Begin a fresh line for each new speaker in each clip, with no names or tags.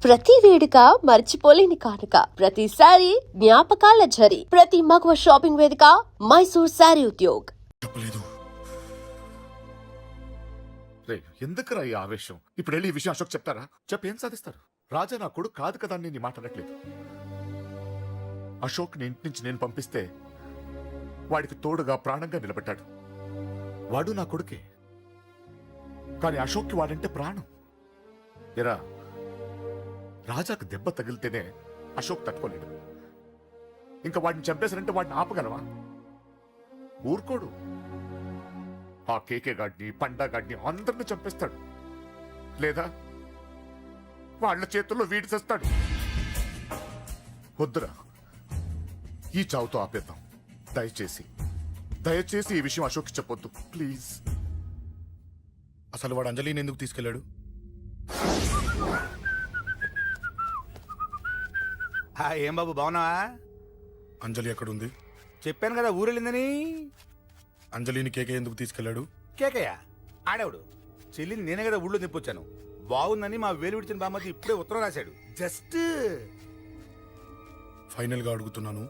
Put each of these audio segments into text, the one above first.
ప్రతి వేడుక మర్చిపోలేని కానుక, ప్రతిసారి జ్ఞాపకాల ఝరి, ప్రతి మగువ షాపింగ్ వేదిక మైసూర్ శారీ ఉద్యోగ్.
చెప్పలేదు. ఎందుకురా ఈ ఆవేశం? ఇప్పుడు వెళ్ళి ఈ విషయం అశోక్ చెప్తారా? చెప్పి ఏం సాధిస్తారు? రాజా నా కొడుకు కాదు కదా అని నీ మాట అనట్లేదు. అశోక్ ని ఇంటి నుంచి నేను పంపిస్తే వాడికి తోడుగా ప్రాణంగా నిలబెట్టాడు. వాడు నా కొడుకే, కానీ అశోక్కి వాడంటే ప్రాణం. ఎరా, రాజాకు దెబ్బ తగిలితేనే అశోక్ తట్టుకోలేడు. ఇంకా వాడిని చంపేశారంటే వాడిని ఆపగలవా? ఊరుకోడు. ఆ కేకే గాడిని, పండా గాడిని అందరిని చంపేస్తాడు. లేదా వాళ్ళ చేతుల్లో వీడి చేస్తాడు. వద్దురా, ఈ చావుతో ఆపేద్దాం. దయచేసి ఈ విషయం అశోక్కి చెప్పొద్దు ప్లీజ్.
అసలు వాడు అంజలిని ఎందుకు తీసుకెళ్లాడు?
ఏం బాబు బాగున్నావా?
అంజలి ఎక్కడుంది?
చెప్పాను కదా ఊరెళ్ళిందని.
అంజలిని కేకే ఎందుకు తీసుకెళ్లాడు?
కేకయ్య ఆడేవుడు. చెల్లిని నేనే కదా ఊళ్ళో తిప్పొచ్చాను. బాగుందని మా వేలు విడిచిన బామ్మది ఇప్పుడే ఉత్తరం రాశాడు. జస్ట్
ఫైనల్ గా అడుగుతున్నాను,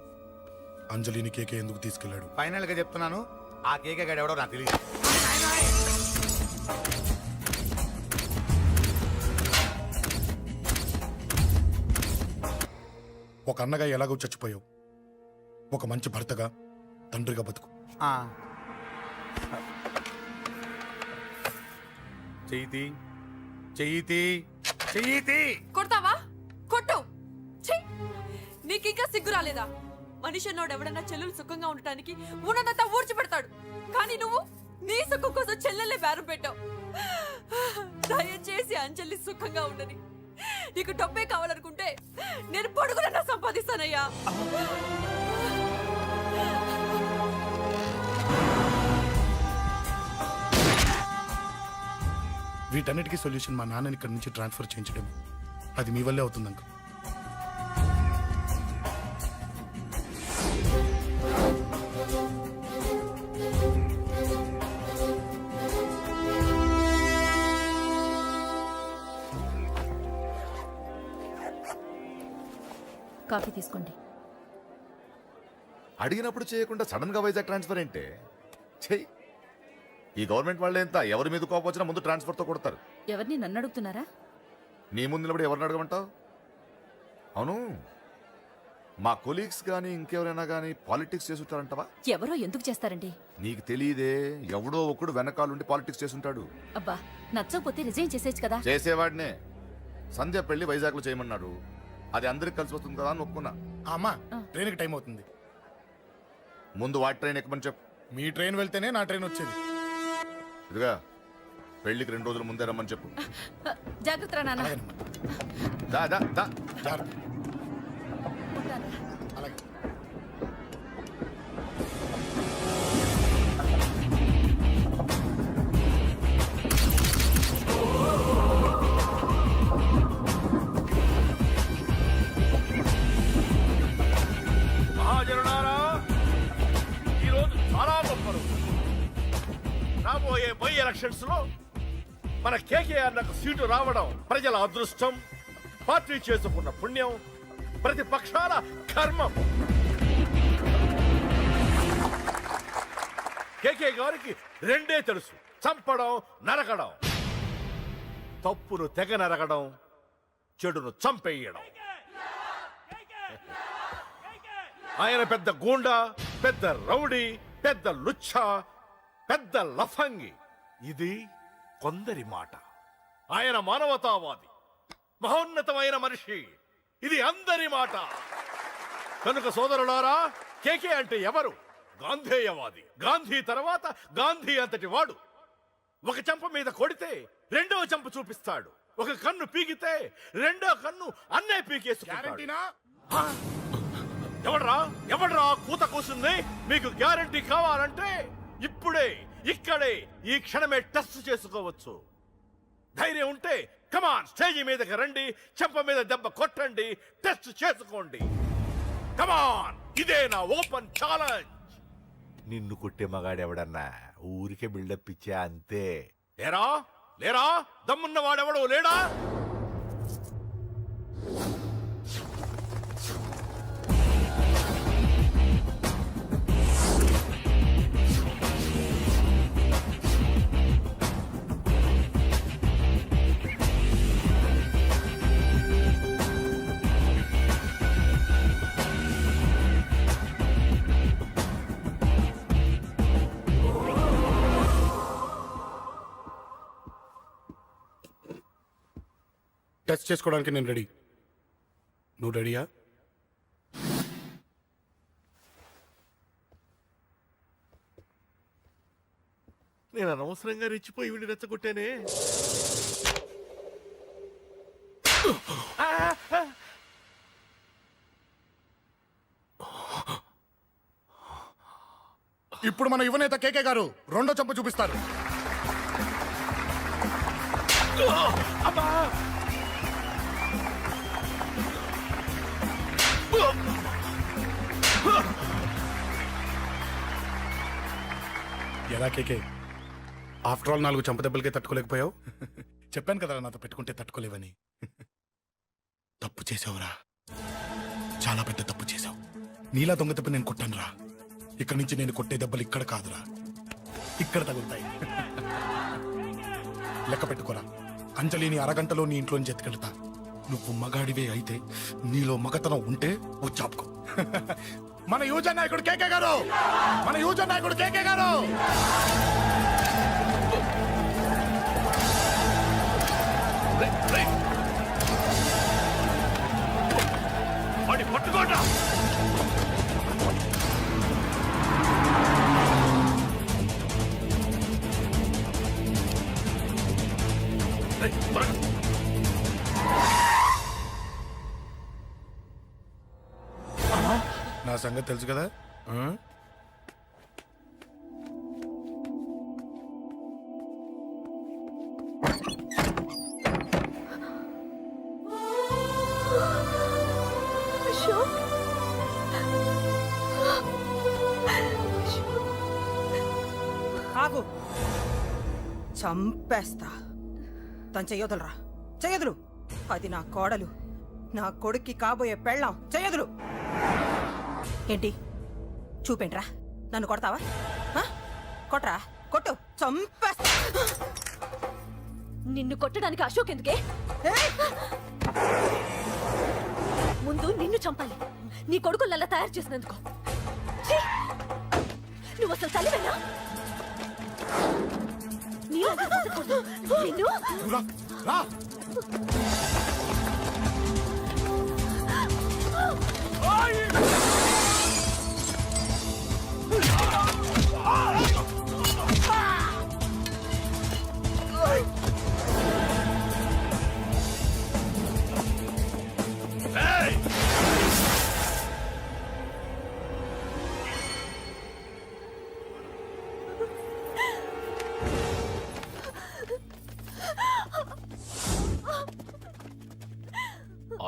అంజలిని కేకే ఎందుకు తీసుకెళ్లాడు?
ఫైనల్ గా చెప్తున్నాను, ఆ కేకే గాడు ఎవడో నాకు తెలియదు.
ఒక అన్నగా ఎలాగో చచ్చిపోయావు, ఒక మంచి భర్తగా, తండ్రిగా బతుకు.
చెయ్యితి
కొడతావా? కొట్టు. నీకింకా సిగ్గు రాలేదా? మనిషి అన్నోడు ఎవడన్నా చెల్లెలు సుఖంగా ఉండటానికి ఉన్నదంతా ఊడ్చిపెడతాడు. కానీ నువ్వు నీ సుఖం కోసం చెల్లెలే బేరం పెట్టావు. దయచేసి అంజలి సుఖంగా ఉండని. నీకు డబ్బే కావాలనుకుంటే నేను పొడుగునన్నా సంపాదిస్తానయ్యా.
వీటన్నిటికీ సొల్యూషన్ మా నాన్నని ఇక్కడి నుంచి ట్రాన్స్ఫర్ చేయించడం. అది మీ వల్లే అవుతుంది అంకుల్.
కాఫీ తీసుకోండి.
అడిగినప్పుడు చేయకుండా సడన్ గా వైజాగ్ ట్రాన్స్ఫర్ ఏంటే? చెయ్యి. ఈ గవర్నమెంట్ వాళ్ళే ఎంత ఎవరి మీద కోపం వచ్చినా ముందు ట్రాన్స్ఫర్తో కొడతారు.
ఎవరిని నన్ను అడుగుతున్నారా?
నీ ముందు నిలబడి ఎవరిని అడగమంటావు? అవును, మా కొలీగ్స్ కానీ ఇంకెవరైనా కానీ పాలిటిక్స్ చేస్తుంటారంటవా?
ఎవరో ఎందుకు చేస్తారండి?
నీకు తెలియదే, ఎవడో ఒకడు వెనకాలండి పాలిటిక్స్ చేస్తుంటాడు.
అబ్బా, నచ్చకపోతే రిజైన్ చేసేయచ్చు కదా.
చేసేవాడినే. సంధ్య పెళ్లి వైజాగ్ లో చేయమన్నాడు. అది అందరికి కలిసి వస్తుంది కదా అని ఒప్పుకున్నా.
అమ్మా, ట్రైన్కి టైం అవుతుంది.
ముందు వాటి ట్రైన్ ఎక్కమని చెప్పు.
మీ ట్రైన్ వెళ్తేనే నా ట్రైన్ వచ్చేది.
ఇదిగా పెళ్లికి 2 రోజుల ముందే రమ్మని చెప్పు.
జాగ్రత్త నాన్న.
దా దా దా.
జాగ్రత్త. అలాగే.
రాబోయే బై ఎలక్షన్స్ లో మన కేకేఆర్ నాకు సీటు రావడం ప్రజల అదృష్టం, పార్టీ చేసుకున్న పుణ్యం, ప్రతిపక్షాల కర్మం. కేకే గారికి రెండే తెలుసు: చంపడం, నరకడం. తప్పును తెగ నరకడం, చెడును చంపేయడం. ఆయన పెద్ద గూండా, పెద్ద రౌడీ, పెద్ద లుచ్చా, పెద్ద లఫంగి. ఇది కొందరి మాట. ఆయన మానవతావాది, మహోన్నతమైన మనిషి. ఇది అందరి మాట. కనుక సోదరులారా, కేకే అంటే ఎవరు? గాంధేయవాది. గాంధీ తర్వాత గాంధీ అంతటి వాడు. ఒక చెంప మీద కొడితే రెండవ చెంప చూపిస్తాడు. ఒక కన్ను పీకితే రెండో కన్ను అన్నే పీకేసుకుంటాడు. ఎవడ్రా కూత కూసింది? మీకు గ్యారంటీ కావాలంటే ఇప్పుడే, ఇక్కడే, ఈ క్షణమే టెస్ట్ చేసుకోవచ్చు. ధైర్యం ఉంటే కమాన్, స్టేజీ మీదకి రండి, చెంప మీద దెబ్బ కొట్టండి, టెస్ట్ చేసుకోండి. కమాన్, ఇదే నా ఓపెన్ ఛాలెంజ్. నిన్ను కొట్టే మగాడెవడన్నా ఊరికే బిల్డప్ ఇచ్చా అంతే. లేరా దమ్మున్న వాడెవడో లేడా?
టెస్ట్ చేసుకోవడానికి నేను రెడీ. నువ్వు రెడీయా?
నేను అనవసరంగా రెచ్చిపోయి వీడిని రెచ్చగొట్టానే.
ఇప్పుడు మన యువనేత కేకే గారు రెండో చంప చూపిస్తారు. ఎలా కేకే, ఆఫ్టర్ ఆల్ 4 చంప దెబ్బలకే తట్టుకోలేకపోయావు? చెప్పాను కదా నాతో పెట్టుకుంటే తట్టుకోలేవని. తప్పు చేసావురా, చాలా పెద్ద తప్పు చేసావు. నీలా దొంగ దెబ్బ నేను కొట్టానురా. ఇక్కడి నుంచి నేను కొట్టే దెబ్బలు ఇక్కడ కాదురా, ఇక్కడ తగులుతాయి. లెక్క పెట్టుకోరా, అంజలిని అరగంటలో నీ ఇంట్లోంచి ఎత్తుకెళ్తా. నువ్వు మగాడివే అయితే, నీలో మగతనం ఉంటే వచ్చాపుకో. మన యువజన నాయకుడు కేకే గారు, మన యువజన నాయకుడు కేకే గారు.
పట్టుకోండి.
నా సంగతి తెలుసు కదా.
ఆగు, చంపేస్తా. తను చెయ్యొదలరా, చెయ్యదులు. అది నా కోడలు, నా కొడుక్కి కాబోయే పెళ్ళాం. చెయ్యదులు. ఏంటి చూపేంట్రా? నన్ను కొడతావా? ఆ? కొట్రా, కొట్టు, చంపేస్తా.
నిన్ను కొట్టడానికి అశోక్ ఎందుకే?
ఏయ్!
ముందు నిన్ను చంపాలి, నీ కొడుకులల్లా తయారు చేసినందుకు. ఛీ! నువ్వు అసలు చలివేనా? నిన్ను
రా, రా.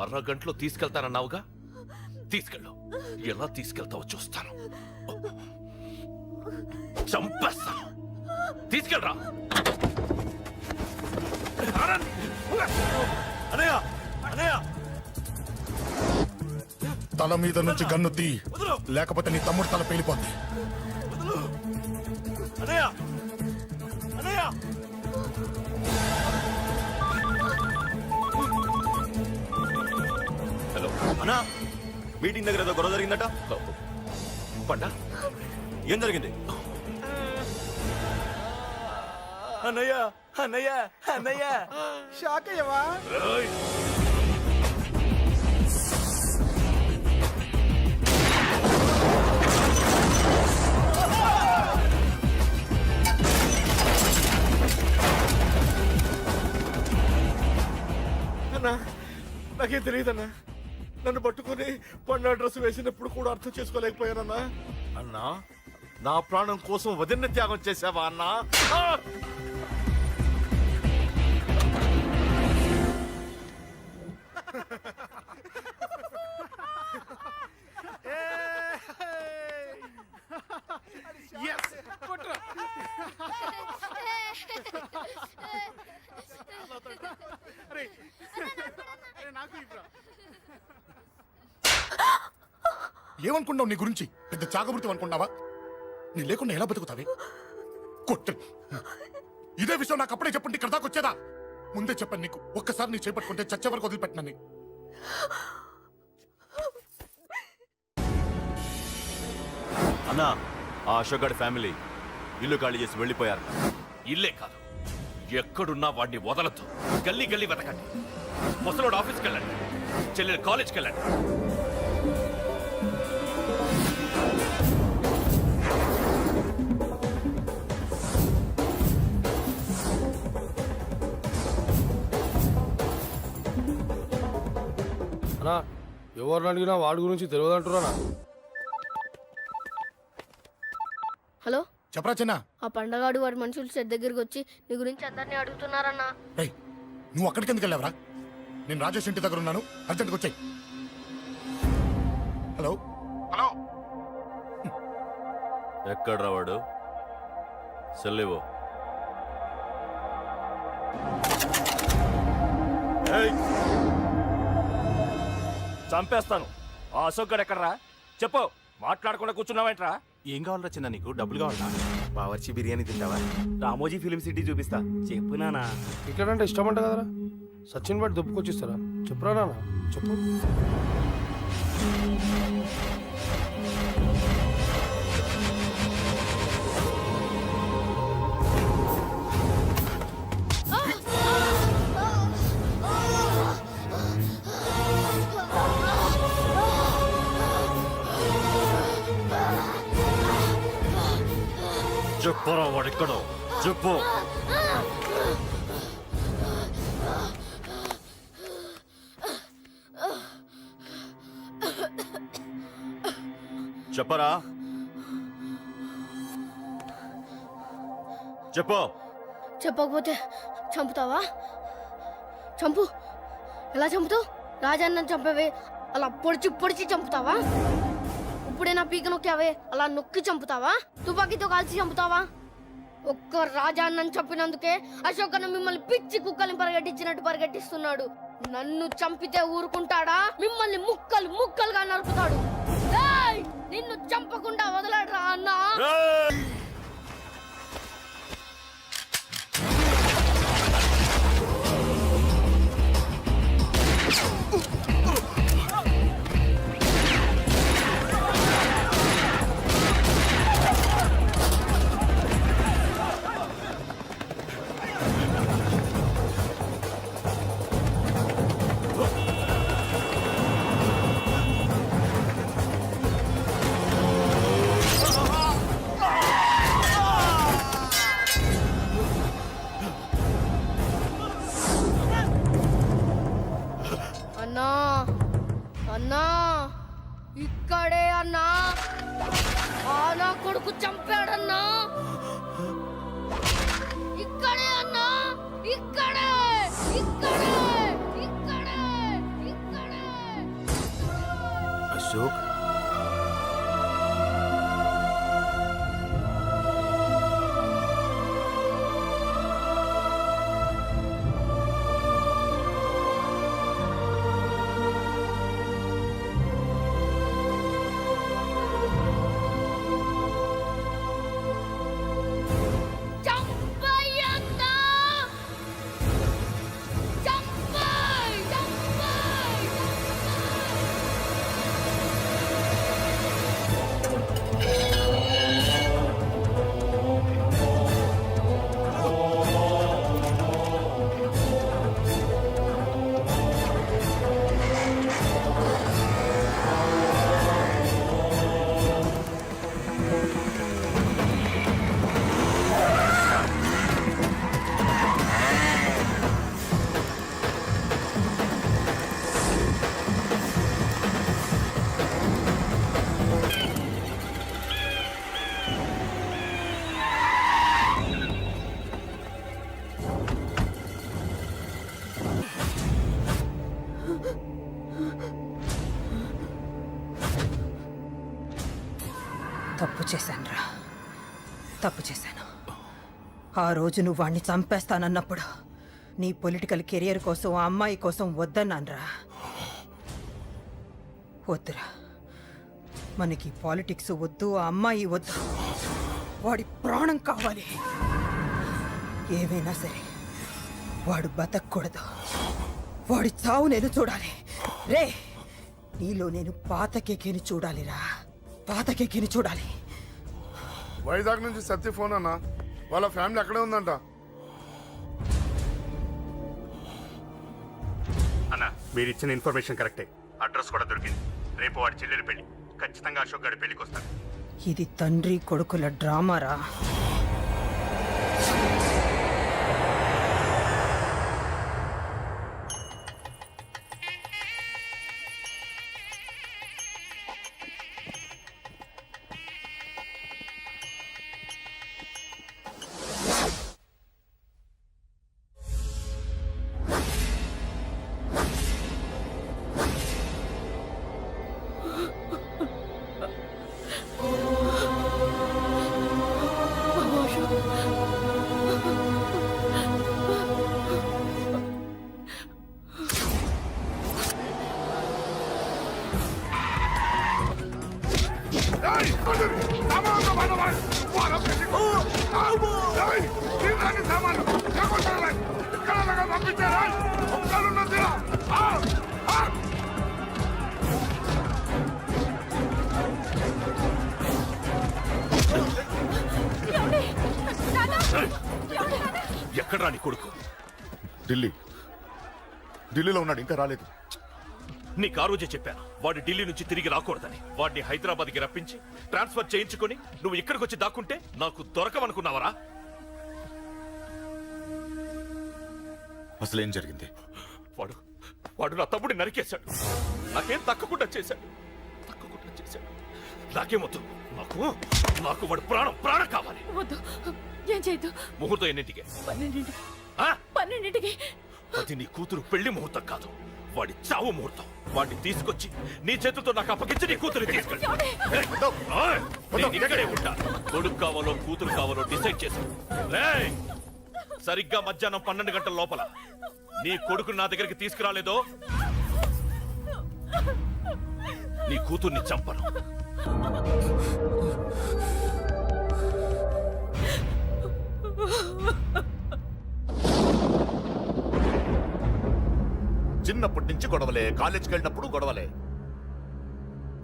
అరగంటలో తీసుకెళ్తానన్నావుగా, తీసుకెళ్ళు. ఎలా తీసుకెళ్తావో చూస్తాను. చంపేస్తాను. తీసుకెళ్ళరా. అనయ్య, అనయ్య,
తల మీద నుంచి గన్ను తీ, లేకపోతే నీ తమ్ముడు తల పేలిపోద్ది.
అనయ్య, అనయ్య. హలో
అన్నా, మీటింగ్ దగ్గర ఏదో గొడవ జరిగిందట.
పండా,
ఏం జరిగింది? అన్నయ్య, అన్నయ్య, అన్నయ్య, షాక్ అయ్యవా?
అన్నా, నాకేం తెలియదన్నా. నన్ను పట్టుకుని పండు డ్రెస్ వేసినప్పుడు కూడా అర్థం చేసుకోలేకపోయానన్నా. అన్నా, నా ప్రాణం కోసం వదిన త్యాగం చేసావా అన్నా?
ఏమనుకున్నావు నీ గురించి? పెద్ద చాగమృతం అనుకున్నావా? నీ లేకుండా ఎలా బతుకుతావే? కొట్టు. ఇదే విషయం నాకు అప్పుడే చెప్పండి, ఇక్కడ దాకా వచ్చేదా? ముందే చెప్పాను నీకు, ఒక్కసారి నీ చేపట్టుకుంటే చచ్చే వరకు వదిలిపెట్టినని.
అన్నా, ఆ అశోక్ గారి ఫ్యామిలీ ఇల్లు ఖాళీ చేసి వెళ్ళిపోయారు.
ఇల్లే కాదు, ఎక్కడున్నా వాడిని వదలదు. గల్లీ గల్లీ వెతకండి.
ముసలోడు ఆఫీస్కి వెళ్ళండి, చెల్లెలు కాలేజ్కి వెళ్ళండి.
అన్నా ఎవరిని అడిగినా వాడి గురించి తెలియదు అంటున్నా.
హలో,
చెప్పరా చిన్న.
ఆ పండగాడు వాడి మనుషులు సెట్ దగ్గరికి వచ్చి నీ గురించి అందరినీ అడుగుతున్నారన్నా.
రేయ్, నువ్వు అక్కడికి ఎందుకు వెళ్ళావరా? నేను రాజేష్ ఇంటి దగ్గర ఉన్నాను, అర్జెంట్గా వచ్చాయి. Hello hello.
ఎక్కడ్రా వాడు? సెల్లివో. చంపేస్తాను. ఆ అశోక్ గడు ఎక్కడ్రా? చెప్పు. మాట్లాడకుండా కూర్చున్నావేంట్రా?
ఏం కావాలరా చిన్న? నీకు డబ్బులు కావాలా? బావర్చి బిర్యానీ తింటావా? రామోజీ ఫిలిం సిటీ చూపిస్తా. చెప్పు నానా.
టికెట్ అంటే ఇష్టం అంట కదరా? సచిన్ బట్టి దుప్పుకొచ్చిస్తారా? చెప్పురా నాన్న, చెప్పు.
చెప్పరా వాడెక్కడో చెప్పు. చెప్పరా, చెప్పు.
చెప్పకపోతే చంపుతావా? చంపు. ఎలా చంపుతావు? రాజాన్న చంపవే అలా పొడిచి పొడిచి చంపుతావా? ఇప్పుడే నా పీక నొక్కావే అలా నొక్కి చంపుతావా? తుపాకీతో కాల్చి చంపుతావా? ఒక్క రాజాన్నని చంపినందుకే అశోక్ అన్న మిమ్మల్ని పిచ్చి కుక్కల్ని పరిగెట్టించినట్టు పరిగెట్టిస్తున్నాడు. నన్ను చంపితే ఊరుకుంటాడా? మిమ్మల్ని ముక్కలు ముక్కలుగా నరుకుతాడు. ఏయ్! నిన్ను చంపకుండా వదలడరా అన్నా. అన్నా, అన్నా, ఇక్కడే అన్నా. ఆ నా కొడుకు చంపాడన్నా. ఇక్కడే అన్నా, ఇక్కడే, ఇక్కడే, ఇక్కడే, ఇక్కడే.
అశోక్,
చంపయ్యన్నా. చంపయ్, చంపయ్,
తప్పు చేశానురా, తప్పు చేశాను. ఆ రోజు నువ్వు వాణ్ణి చంపేస్తానన్నప్పుడు నీ పొలిటికల్ కెరియర్ కోసం ఆ అమ్మాయి కోసం వద్దన్నానురా. వద్దురా, మనకి పాలిటిక్స్ వద్దు, ఆ అమ్మాయి వద్దు. వాడి ప్రాణం కావాలి. ఏమైనా సరే వాడు బతకూడదు. వాడి చావు నేను చూడాలి. రే, నీలో నేను పాత కేకేని చూడాలిరా, పాత కేకేని చూడాలి.
వైజాగ్ నుంచి సత్య ఫోన్ అన్న, వాళ్ళ ఫ్యామిలీ అక్కడే ఉందంట.
మీరిచ్చిన ఇన్ఫర్మేషన్ కరెక్టే. అడ్రస్ కూడా దొరికింది. రేపు వాడి చెల్లెలి పెళ్లి. ఖచ్చితంగా అశోక్ గారి పెళ్లికి వస్తాను.
ఇది తండ్రి కొడుకుల డ్రామారా.
ఎక్కడ్రా నీ కొడుకు?
ఢిల్లీలో ఉన్నాడు, ఇంకా రాలేదు.
నీకు ఆ రోజే చెప్పాను వాడు ఢిల్లీ నుంచి తిరిగి రాకూడదని. వాడిని హైదరాబాద్కి రప్పించి ట్రాన్స్ఫర్ చేయించుకొని నువ్వు ఇక్కడికి వచ్చి దాక్కుంటే నాకు దొరకవనుకున్నావరా?
అసలేం జరిగింది?
వాడు నా తమ్ముడిని నరికేశాడు. నాకేం తక్కకుండా చేశాడు. నాకేమొద్దు. నాకు వాడు ప్రాణం కావాలి.
వద్దు, ఏం చేయొద్దు.
ముహూర్తం ఎన్నింటికి?
12ంటికి.
అది నీ కూతురు పెళ్లి ముహూర్తం కాదు, వాడి చావు ముహూర్తం. వాడిని తీసుకొచ్చి నీ చేతులతో నాకు అప్పగించి నీ కూతురు తీసుకెళ్ళి. నేను ఇక్కడే ఉంటా. కొడుకు కావాలో కూతురు కావాలో డిసైడ్ చేశాను. సరిగ్గా మధ్యాహ్నం 12 గంటల లోపల నీ కొడుకుని నా దగ్గరికి తీసుకురాలేదో నీ కూతుర్ని చంపను.
చిన్నప్పటి నుంచి గొడవలే, కాలేజీకి వెళ్ళినప్పుడు గొడవలే.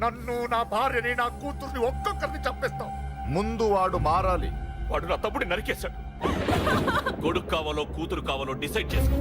నన్ను, నా భార్యని, నా కూతుర్ని ఒక్కొక్కరిని చంపేస్తాం. ముందు వాడు మారాలి.
వాడు నా తమ్ముడిని నరికేశాడు. కొడుకు కావాలో కూతురు కావాలో డిసైడ్ చేసుకో.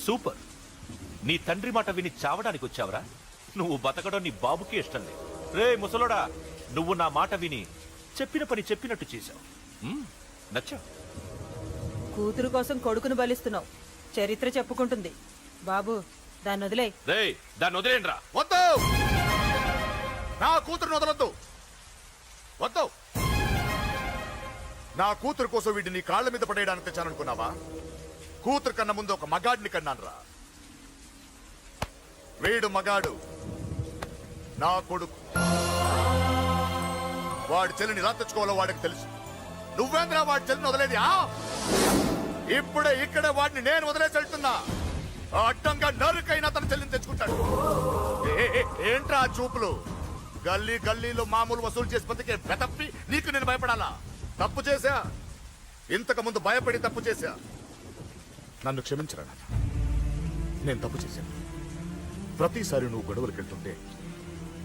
సూపర్. నీ తండ్రి మాట విని చావడానికి వచ్చావరా? నువ్వు బతకడం నీ బాబుకి ఇష్టం లేదు. రే ముసలోడా, నువ్వు నా మాట విని చెప్పిన పని చెప్పినట్టు చేశావు. నచ్చా.
కూతురు కోసం కొడుకును బలిస్తున్నావు. చరిత్ర చెప్పుకుంటుంది. బాబు, దాన్ని వదిలే.
రే, దాన్ని వదిలేండ్రా.
వద్దు, నా కూతురుని వదలొద్దు. వద్దు. నా కూతురు కోసం వీడిని నీ కాళ్ళ మీద పడేయడానికి తెచ్చాననుకున్నావా? కూతురు కన్నా ముందు ఒక మగాడిని కన్నాను రా. వీడు మగాడు, నా కొడుకు. వాడి చెల్లిని ఎలా తెచ్చుకోవాలో వాడికి తెలుసు. నువ్వేంద్రా వాడి చెల్లిని వదిలేది? ఇప్పుడే ఇక్కడే వాడిని నేను వదిలేసి వెళ్తున్నా. అడ్డంగా నరుకైనా తన చెల్లిని తెచ్చుకుంటాడు. ఏంట్రా చూపులు? గల్లీ గల్లీలో మామూలు వసూలు చేసి బతికే బెతప్పి నీకు నేను భయపడాలా? తప్పు చేశా, ఇంతకు ముందు భయపడి తప్పు చేశా. నన్ను క్షమించరా నాన్న, నేను తప్పు చేశాను. ప్రతిసారి నువ్వు గొడవలకు వెళ్తుంటే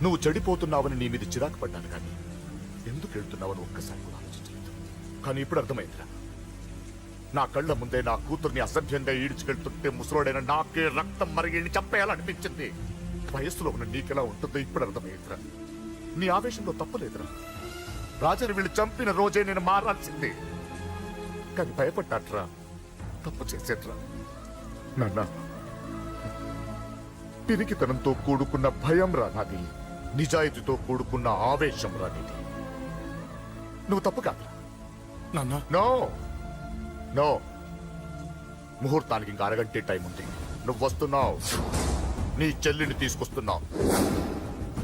నువ్వు చెడిపోతున్నావని నీ మీద చిరాకు పడ్డాను, కానీ ఎందుకు వెళ్తున్నావని ఒక్కసారి కూడా ఆలోచించలేదు. కానీ ఇప్పుడు అర్థమైందిరా. నా కళ్ళ ముందే నా కూతుర్ని అసభ్యంగా ఈడ్చుకెళ్తుంటే ముసలోడైన నాకే రక్తం మరిగిని చంపేయాలనిపించింది. వయస్సులో ఉన్న నీకెలా ఉంటుందో ఇప్పుడు అర్థమైందిరా. నీ ఆవేశంలో తప్పలేదురా. రాజాని వీళ్ళు చంపిన రోజే నేను మారాల్సిందే. కానీ భయపడ్డాట్రా, తప్పు చేసేట్రా. నాన్న, పిరికితనంతో కూడుకున్న భయం రా నాది, నిజాయితీతో కూడుకున్న ఆవేశం రా నీది. నువ్వు తప్పు కాదు.
నాన్న
నో నో, ముహూర్తానికి ఇంకా అరగంటే టైం ఉంది. నువ్వు వస్తున్నావు, నీ చెల్లిని తీసుకొస్తున్నావు,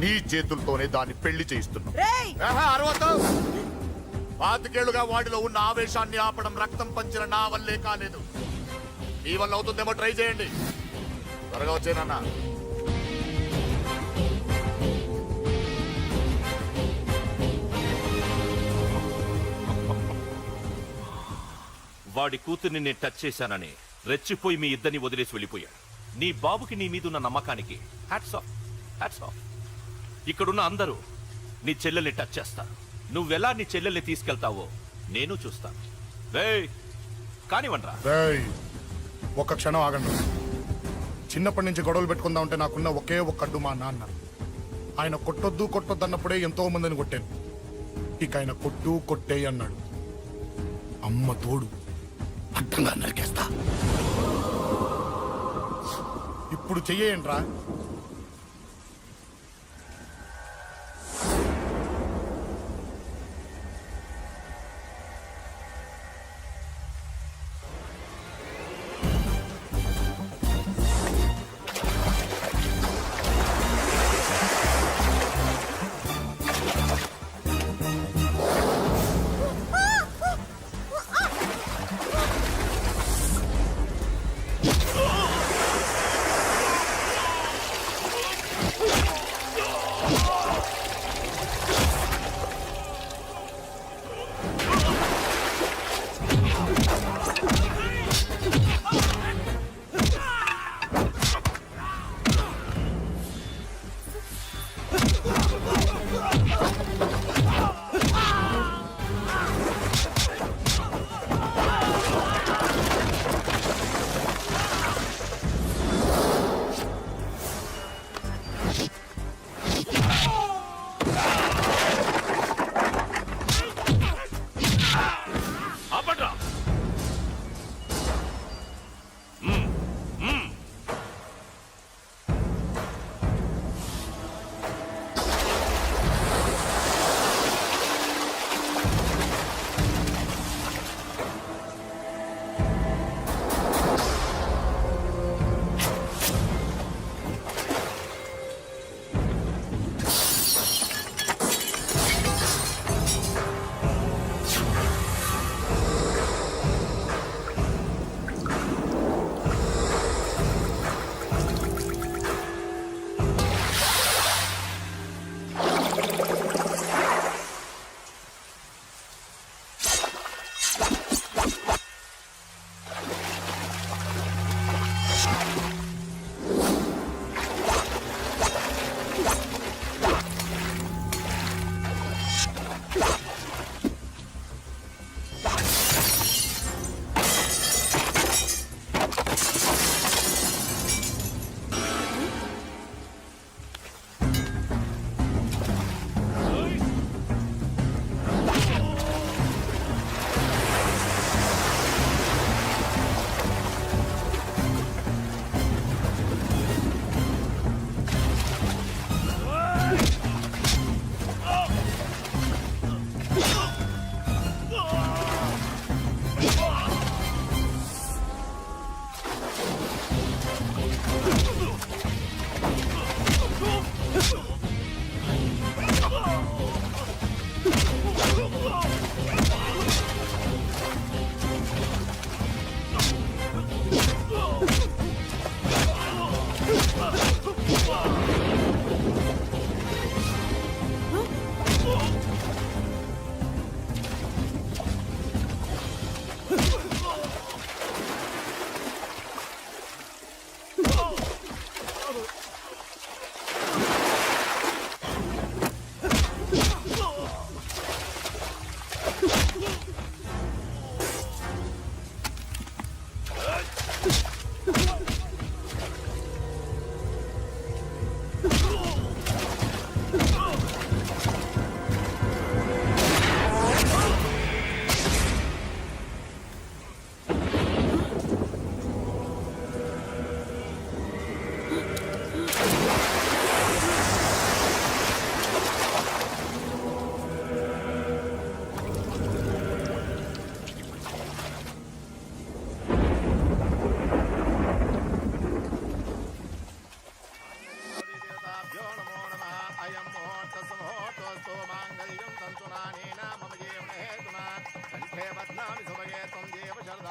నీ చేతులతోనే దాన్ని పెళ్లి చేయిస్తున్నావు. ఆహా, అరవద్దు. 25 ఏళ్లుగా వాడిలో ఉన్న ఆవేశాన్ని ఆపడం రక్తం పంచిన నా వల్లే కాలేదు. నీ వల్ల అవుతుందేమో ట్రై చేయండి. త్వరగా వచ్చేనన్నా.
వాడి కూతుర్ని నేను టచ్ చేశానని రెచ్చిపోయి మీ ఇద్దరిని వదిలేసి వెళ్ళిపోయాడు. నీ బాబుకి నీ మీదున్న నమ్మకానికి హ్యాట్స్ ఆఫ్, హ్యాట్స్ ఆఫ్. ఇక్కడున్న అందరూ నీ చెల్లెల్ని టచ్ చేస్తారు. నువ్వెలా నీ చెల్లెల్ని తీసుకెళ్తావో నేను చూస్తాను. రేయ్, కానివ్వండ్రా.
రేయ్, ఒక్క క్షణం ఆగండి. చిన్నప్పటి నుంచి గొడవలు పెట్టుకుందా ఉంటే నాకున్న ఒకే ఒక్క అడ్డు మా నాన్న. ఆయన కొట్టొద్దు కొట్టొద్దు అన్నప్పుడే ఎంతో మందిని కొట్టాను. ఇక ఆయన కొట్టు కొట్టే అన్నాడు. అమ్మ తోడు అడ్డంగా నరికేస్తా. ఇప్పుడు చెయ్యేయండి రా.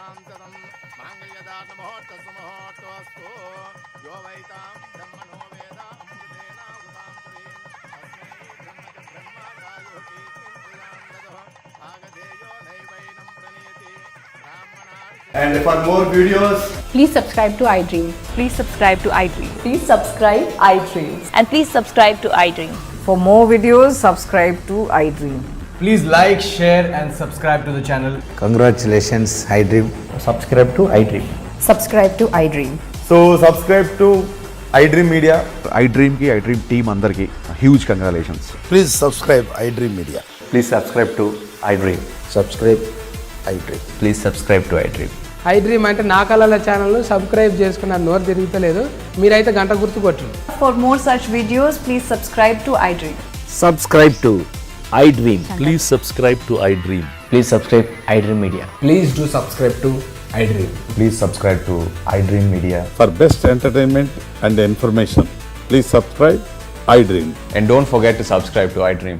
And for more videos,
Please subscribe to iDream. Please subscribe to iDream. Please subscribe iDream. And please subscribe to iDream.
For more videos, subscribe to iDream.
please like, share, and subscribe to the channel.
Congratulations iDream.
Subscribe to iDream.
Subscribe to iDream.
so subscribe to iDream Media.
iDream కి iDream team అందరికి huge congratulations.
Please subscribe iDream media.
Please subscribe to iDream.
Subscribe iDream.
Please subscribe to iDream.
iDream అంటే నా కళల channel subscribe చేసుకున్న నోరు తిరుగుతలేదు, మీరైతే గంట గుర్తు కొట్టండి.
For more such videos, please subscribe to iDream.
Subscribe to iDream.
Please subscribe to iDream.
Please subscribe iDream media.
Please do subscribe to iDream.
Please subscribe to iDream media.
For best entertainment and information, please subscribe iDream.
And don't forget to subscribe to iDream.